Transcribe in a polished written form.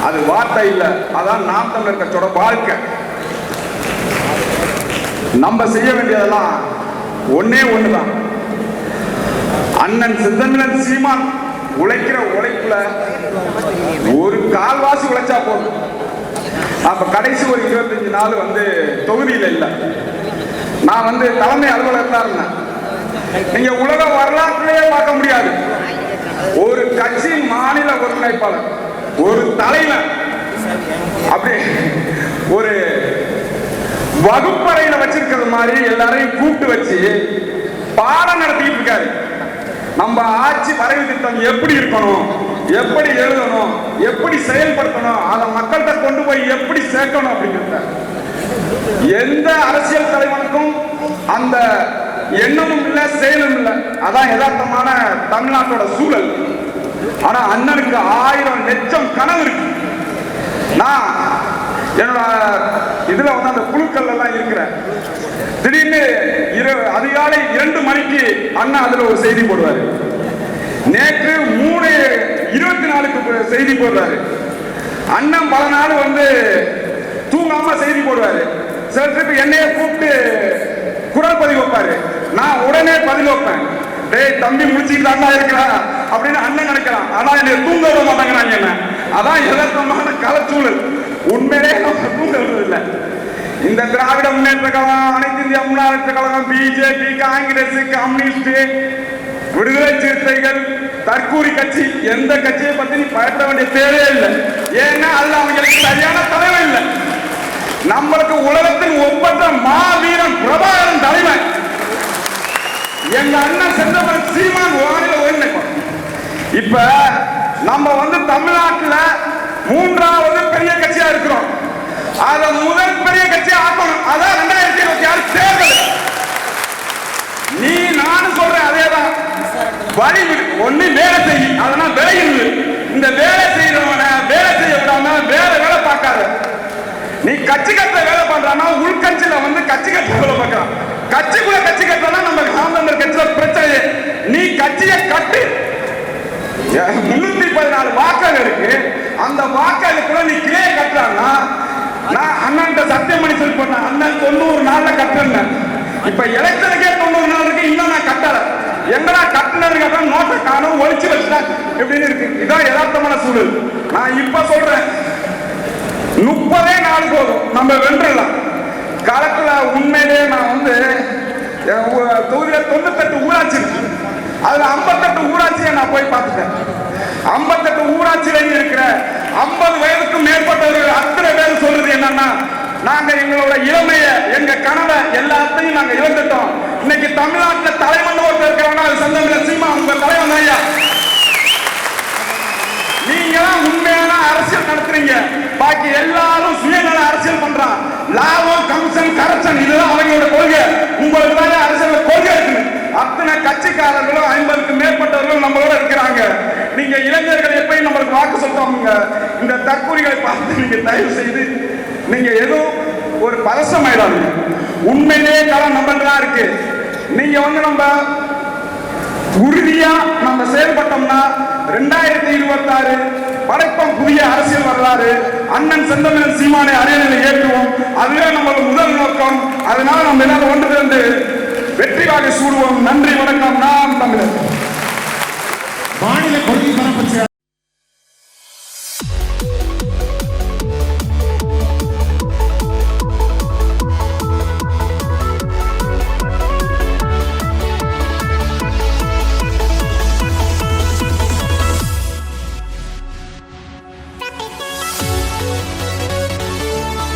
அது வார்த்தை இல்லை, அதான் நாம் தமிழர் கட்சியோட வாழ்க்கை. நம்ம செய்ய வேண்டியதெல்லாம் ஒன்னே ஒண்ணுதான். அண்ணன் செந்தமிழன் சீமான் உழைக்கிற உழைப்புல ஒரு கால்வாசி உழைச்சா போதும். அப்ப கடைசி ஒரு 25 நாள் தொகுதியில் இல்லை, நான் தலைமை அலுவலர் தான் இருந்தேன். நீங்க உலக வரலாற்றிலேயே பார்க்க முடியாது, ஒரு கட்சியின் மாநில ஒருங்கிணைப்பாளர், ஒரு தலைவர் அப்படி ஒரு வகுப்பறையில வச்சிருக்கிறது மாதிரி எல்லாரையும் கூப்பிட்டு வச்சு பாடம் நடத்திட்டு இருக்காரு. நம்ம ஆட்சி வரைவு திட்டம் எப்படி இருக்கணும், எப்படி எழுதணும், எப்படி செயல்படுத்தணும், அதை மக்கள்கிட்ட கொண்டு போய் எப்படி சேர்க்கணும் அப்படிங்கிறத எந்த அரசியல் தலைவனுக்கும் அந்த எண்ணமும் இல்லை, செயலும் இல்லை. அதான் யதார்த்தமான தமிழ்நாட்டோட சூழல். ஆனா அண்ணனுக்கு 1000 லட்சம் கனவு இருக்கு. நான் என்னோட இதுல அந்த குழுக்கள் எல்லாம் இருக்கிறேன். திடீர்னு அதிகாலை 2 மணிக்கு அண்ணா அதுல ஒரு செய்தி போடுவாரு. நேற்று 3:24 செய்தி போடுறாரு. அண்ணன் பல நாள் தூங்காம செய்தி போடுவாரு. சில ட்ரிப் என்னைய கூப்பிட்டு குரல் பதிவு வைப்பாரு. நான் உடனே பதில் வைப்பேன். டேய் தம்பி முடிச்சுட்டு தாண்டா இருக்கிறா அப்படின்னு அண்ணன் நினைக்கலாம். ஆனா என்னை தூங்க விட மாட்டாங்கிறாங்க. என்ன அதான் யதார்த்தமான களச்சூழல். உண்மையிலே நம்ம தூங்க விடுறதில்லை. இந்த திராவிட முன்னேற்ற கழகம், அனைத்து இந்திய முன்னேற்ற கழகம், பிஜேபி, காங்கிரஸ், கம்யூனிஸ்ட், விடுதலை சிறுத்தைகள், தற்கூரி கட்சி, எந்த கட்சியை பத்தி நீ பயப்பட வேண்டிய தேவையே இல்லை. ஏன்னா அல்ல அவங்களுக்கு சரியான தலைவர் இல்லை. நம்மளுக்கு உலகத்தின் ஒப்பற்ற மாவீரன் பிரபாகரன் தலைவர். எங்க அண்ணன் செந்தமிழன் சீமான் மாநில ஒருங்கிணைப்பாளர். இப்ப நம்ம தமிழ்நாட்டில் 3வது பெரிய கட்சியா இருக்கிறோம். அத முதல் பெரிய கட்சியா ஆக்கணும். அதான் 2026 தேர்தல். நீ நானும் சொல்றேன் அதேதான். வழி ஒண்ணு வேலை செய்யும், அதனால விளையுது. இந்த வேலை செய்யறவன வேலை செய்ய விடாம வேலை பார்க்காத. நீ கட்சி கட்ட வேலை பண்றானா உள்கட்சியில கட்சி கட்ட வேலை பார்க்கறான். கட்சிக்குள்ள கட்சி கட்டனா நம்ம காமராஜர் கட்சியில பிரச்சனை. நீ கட்சியை கட்டு. 314 வாக்குகள் இருக்கு. அந்த வாக்குகளுக்குள்ள நீ கிளையை கட்டுறான்னா, நான் அண்ணன் சத்தியம் பண்ணி சொல்லி போட்டேன். அண்ணன் 90 நாள்ல கட்டுறேன். இப்ப எலெக்ஷனுக்கே 90 நாள் இருக்கு, இன்னும் நான் கட்டல. எங்கடா கட்டினது கேட்டா நோட்டை காணும், ஒழிச்சு வச்சுட்டா எப்படின்னு இருக்கு. இதான் யதார்த்தமான சூழல். நான் இப்ப சொல்றேன், 30 நாள் போதும், நம்ம வென்றலாம். களத்துல உண்மையிலே நான் தொகுதியில 98 ஊராட்சி இருக்கு. அதுல 58 ஊராட்சியை நான் போய் பார்த்துட்டேன். 58 ஊராட்சியில இருக்கிற 50 வயதுக்கும் மேற்பட்டவர்கள் அத்தனை பேர் சொல்றது என்னன்னா, நாங்க எங்களோட இளமைய, எங்க கனவை எல்லாத்தையும் நாங்க இழந்துட்டோம். இன்னைக்கு தமிழ்நாட்டில் தலைவன் ஒருத்தர் இருக்கிறவனா அது செந்தமிழன் சீமான் உங்க தலைவன் ஐயா. நீங்க தான் உண்மையான அரசியல் நடத்துறீங்க. பாக்கி எல்லாரும் சுயநல அரசியல் பண்றான். லாபம், கமிஷன், கரப்ஷன், இதுதான் அவங்களோட கொள்கை. உங்களுக்கு தான் அரசியல் கொள்கை இருக்கு. அத்தனை கட்சிக்காரர்களும் 50க்கும் மேற்பட்டவர்களும் நம்மளோட இருக்கிறாங்க. நீங்க இளைஞர்கள் எப்பயும் நம்மளுக்கு வாக்கு சொல்றாங்க. இந்த தற்கூரிகளை பார்த்து நீங்க தயவு செய்து நீங்க ஏதோ ஒரு பரசம் ஆயிடாதீங்க. உண்மையிலேயே களம் நம்மளா இருக்கு. நீங்க நம்ம உறுதியா நம்ம செயல்பட்டோம்னா 2026 படைப்பம் புதிய அரசியல் வரலாறு. அண்ணன் செந்தமிழன் சீமானை அரியணையில் ஏற்றுவோம். அதுவே நம்மளோட முதல் நோக்கம். அதனால நம்ம எல்லாரும் ஒன்று வெற்றி வாகை சூடுவோம். நன்றி, வணக்கம். நாம் தமிழர்.